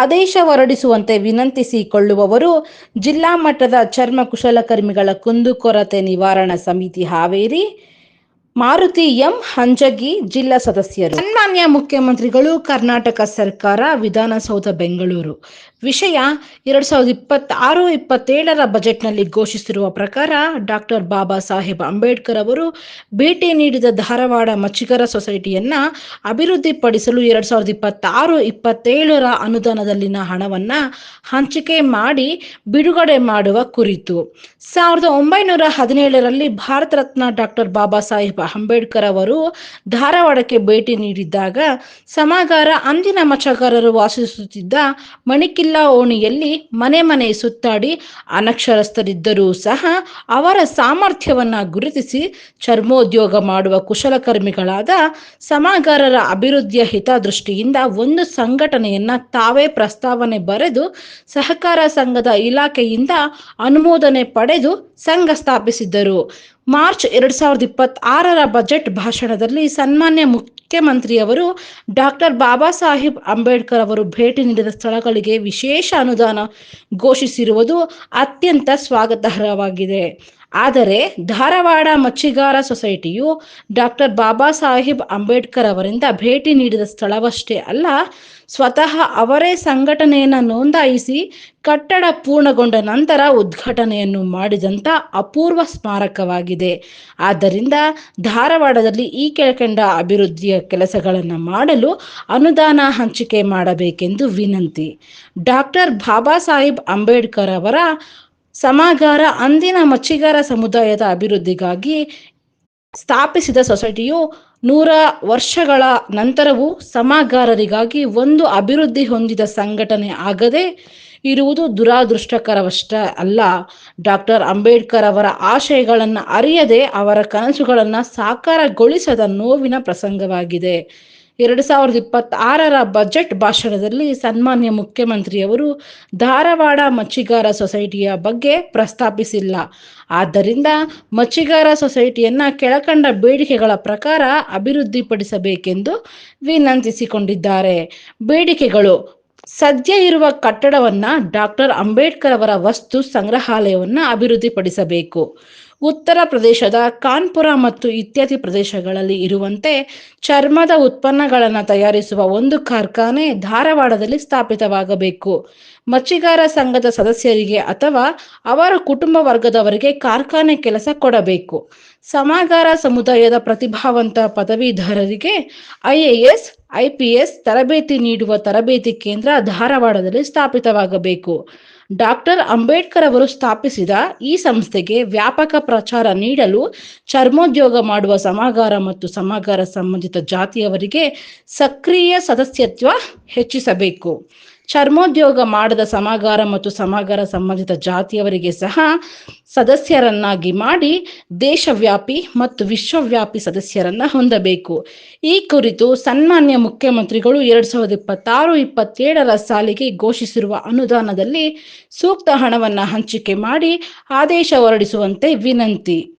ಆದೇಶ ಹೊರಡಿಸುವಂತೆ ವಿನಂತಿಸಿಕೊಳ್ಳುವವರು ಜಿಲ್ಲಾ ಮಟ್ಟದ ಚರ್ಮ ಕುಶಲಕರ್ಮಿಗಳ ಕುಂದುಕೊರತೆ ನಿವಾರಣಾ ಸಮಿತಿ ಹಾವೇರಿ, ಮಾರುತಿ ಎಂ ಹಂಜಗಿ ಜಿಲ್ಲಾ ಸದಸ್ಯರು. ಸನ್ಮಾನ್ಯ ಮುಖ್ಯಮಂತ್ರಿಗಳು, ಕರ್ನಾಟಕ ಸರ್ಕಾರ, ವಿಧಾನಸೌಧ ಬೆಂಗಳೂರು. ವಿಷಯ 2026-27 ಬಜೆಟ್ನಲ್ಲಿ ಘೋಷಿಸಿರುವ ಪ್ರಕಾರ ಡಾಕ್ಟರ್ ಬಾಬಾ ಸಾಹೇಬ್ ಅಂಬೇಡ್ಕರ್ ಅವರು ಭೇಟಿ ನೀಡಿದ ಧಾರವಾಡ ಮಚ್ಚಿಗರ ಸೊಸೈಟಿಯನ್ನು ಅಭಿವೃದ್ಧಿಪಡಿಸಲು 2026-27 ಅನುದಾನದಲ್ಲಿನ ಹಣವನ್ನು ಹಂಚಿಕೆ ಮಾಡಿ ಬಿಡುಗಡೆ ಮಾಡುವ ಕುರಿತು 1917ರಲ್ಲಿ ಭಾರತ ರತ್ನ ಡಾಕ್ಟರ್ ಬಾಬಾ ಸಾಹೇಬ್ ಅಂಬೇಡ್ಕರ್ ಅವರು ಧಾರವಾಡಕ್ಕೆ ಭೇಟಿ ನೀಡಿದ್ದಾಗ ಸಮಾಗಾರ ಅಂದಿನ ಮಚ್ಚಗಾರರು ವಾಸಿಸುತ್ತಿದ್ದ ಮಣಿಕಿಲ್ಲ ಓಣಿಯಲ್ಲಿ ಮನೆ ಮನೆ ಸುತ್ತಾಡಿ ಅನಕ್ಷರಸ್ಥರಿದ್ದರೂ ಸಹ ಅವರ ಸಾಮರ್ಥ್ಯವನ್ನು ಗುರುತಿಸಿ ಚರ್ಮೋದ್ಯೋಗ ಮಾಡುವ ಕುಶಲಕರ್ಮಿಗಳಾದ ಸಮಾಗಾರರ ಅಭಿವೃದ್ಧಿಯ ಹಿತದೃಷ್ಟಿಯಿಂದ ಒಂದು ಸಂಘಟನೆಯನ್ನು ತಾವೇ ಪ್ರಸ್ತಾವನೆ ಬರೆದು ಸಹಕಾರ ಸಂಘದ ಇಲಾಖೆಯಿಂದ ಅನುಮೋದನೆ ಪಡೆದು ಸಂಘ ಸ್ಥಾಪಿಸಿದ್ದರು. ಮಾರ್ಚ್ 2026 ಬಜೆಟ್ ಭಾಷಣದಲ್ಲಿ ಸನ್ಮಾನ್ಯ ಮುಖ್ಯಮಂತ್ರಿಯವರು ಡಾಕ್ಟರ್ ಬಾಬಾ ಸಾಹೇಬ್ ಅಂಬೇಡ್ಕರ್ ಅವರು ಭೇಟಿ ನೀಡಿದ ಸ್ಥಳಗಳಿಗೆ ವಿಶೇಷ ಅನುದಾನ ಘೋಷಿಸಿರುವುದು ಅತ್ಯಂತ ಸ್ವಾಗತಾರ್ಹವಾಗಿದೆ. ಆದರೆ ಧಾರವಾಡ ಮಚ್ಚಿಗಾರ ಸೊಸೈಟಿಯು ಡಾಕ್ಟರ್ ಬಾಬಾ ಸಾಹೇಬ್ ಅಂಬೇಡ್ಕರ್ ಅವರಿಂದ ಭೇಟಿ ನೀಡಿದ ಸ್ಥಳವಷ್ಟೇ ಅಲ್ಲ, ಸ್ವತಃ ಅವರೇ ಸಂಘಟನೆಯನ್ನು ನೋಂದಾಯಿಸಿ ಕಟ್ಟಡ ಪೂರ್ಣಗೊಂಡ ನಂತರ ಉದ್ಘಾಟನೆಯನ್ನು ಮಾಡಿದಂಥ ಅಪೂರ್ವ ಸ್ಮಾರಕವಾಗಿದೆ. ಆದ್ದರಿಂದ ಧಾರವಾಡದಲ್ಲಿ ಈ ಕೆಳಕಂಡ ಅಭಿವೃದ್ಧಿಯ ಕೆಲಸಗಳನ್ನು ಮಾಡಲು ಅನುದಾನ ಹಂಚಿಕೆ ಮಾಡಬೇಕೆಂದು ವಿನಂತಿ. ಡಾಕ್ಟರ್ ಬಾಬಾ ಸಾಹೇಬ್ ಅಂಬೇಡ್ಕರ್ ಅವರ ಸಮಾಗಾರ ಅಂದಿನ ಮಚ್ಚಿಗಾರ ಸಮುದಾಯದ ಅಭಿವೃದ್ಧಿಗಾಗಿ ಸ್ಥಾಪಿಸಿದ ಸೊಸೈಟಿಯು 100 ವರ್ಷಗಳ ನಂತರವೂ ಸಮಾಗಾರರಿಗಾಗಿ ಒಂದು ಅಭಿವೃದ್ಧಿ ಹೊಂದಿದ ಸಂಘಟನೆ ಆಗದೆ ಇರುವುದು ದುರಾದೃಷ್ಟಕರವಷ್ಟೇ ಅಲ್ಲ, ಡಾಕ್ಟರ್ ಅಂಬೇಡ್ಕರ್ ಅವರ ಆಶಯಗಳನ್ನು ಅರಿಯದೆ ಅವರ ಕನಸುಗಳನ್ನು ಸಾಕಾರಗೊಳಿಸದ ನೋವಿನ ಪ್ರಸಂಗವಾಗಿದೆ. 2026 ಬಜೆಟ್ ಭಾಷಣದಲ್ಲಿ ಸನ್ಮಾನ್ಯ ಮುಖ್ಯಮಂತ್ರಿಯವರು ಧಾರವಾಡ ಮಚ್ಚಿಗಾರ ಸೊಸೈಟಿಯ ಬಗ್ಗೆ ಪ್ರಸ್ತಾಪಿಸಿಲ್ಲ. ಆದ್ದರಿಂದ ಮಚ್ಚಿಗಾರ ಸೊಸೈಟಿಯನ್ನು ಕೆಳಕಂಡ ಬೇಡಿಕೆಗಳ ಪ್ರಕಾರ ಅಭಿವೃದ್ಧಿಪಡಿಸಬೇಕೆಂದು ವಿನಂತಿಸಿಕೊಂಡಿದ್ದಾರೆ. ಬೇಡಿಕೆಗಳು: ಸದ್ಯ ಇರುವ ಕಟ್ಟಡವನ್ನು ಡಾಕ್ಟರ್ ಅಂಬೇಡ್ಕರ್ ಅವರ ವಸ್ತು ಸಂಗ್ರಹಾಲಯವನ್ನು ಅಭಿವೃದ್ಧಿಪಡಿಸಬೇಕು. ಉತ್ತರ ಪ್ರದೇಶದ ಕಾನ್ಪುರ ಮತ್ತು ಇತ್ಯಾದಿ ಪ್ರದೇಶಗಳಲ್ಲಿ ಇರುವಂತೆ ಚರ್ಮದ ಉತ್ಪನ್ನಗಳನ್ನು ತಯಾರಿಸುವ ಒಂದು ಕಾರ್ಖಾನೆ ಧಾರವಾಡದಲ್ಲಿ ಸ್ಥಾಪಿತವಾಗಬೇಕು. ಮಚ್ಚಿಗಾರ ಸಂಘದ ಸದಸ್ಯರಿಗೆ ಅಥವಾ ಅವರ ಕುಟುಂಬ ವರ್ಗದವರಿಗೆ ಕಾರ್ಖಾನೆ ಕೆಲಸ ಕೊಡಬೇಕು. ಸಮಾಗಾರ ಸಮುದಾಯದ ಪ್ರತಿಭಾವಂತ ಪದವೀಧರರಿಗೆ IAS, IPS ತರಬೇತಿ ನೀಡುವ ತರಬೇತಿ ಕೇಂದ್ರ ಧಾರವಾಡದಲ್ಲಿ ಸ್ಥಾಪಿತವಾಗಬೇಕು. ಡಾಕ್ಟರ್ ಅಂಬೇಡ್ಕರ್ ಅವರು ಸ್ಥಾಪಿಸಿದ ಈ ಸಂಸ್ಥೆಗೆ ವ್ಯಾಪಕ ಪ್ರಚಾರ ನೀಡಲು ಚರ್ಮೋದ್ಯೋಗ ಮಾಡುವ ಸಮಾಗಾರ ಮತ್ತು ಸಮಾಗಾರ ಸಂಬಂಧಿತ ಜಾತಿಯವರಿಗೆ ಸಕ್ರಿಯ ಸದಸ್ಯತ್ವ ಹೆಚ್ಚಿಸಬೇಕು. ಚರ್ಮೋದ್ಯೋಗ ಮಾಡದ ಸಮಾಗಾರ ಮತ್ತು ಸಮಾಗಾರ ಸಂಬಂಧಿತ ಜಾತಿಯವರಿಗೆ ಸಹ ಸದಸ್ಯರನ್ನಾಗಿ ಮಾಡಿ ದೇಶವ್ಯಾಪಿ ಮತ್ತು ವಿಶ್ವವ್ಯಾಪಿ ಸದಸ್ಯರನ್ನ ಹೊಂದಬೇಕು. ಈ ಕುರಿತು ಸನ್ಮಾನ್ಯ ಮುಖ್ಯಮಂತ್ರಿಗಳು 2026-27 ಸಾಲಿಗೆ ಘೋಷಿಸಿರುವ ಅನುದಾನದಲ್ಲಿ ಸೂಕ್ತ ಹಣವನ್ನು ಹಂಚಿಕೆ ಮಾಡಿ ಆದೇಶ ಹೊರಡಿಸುವಂತೆ ವಿನಂತಿ.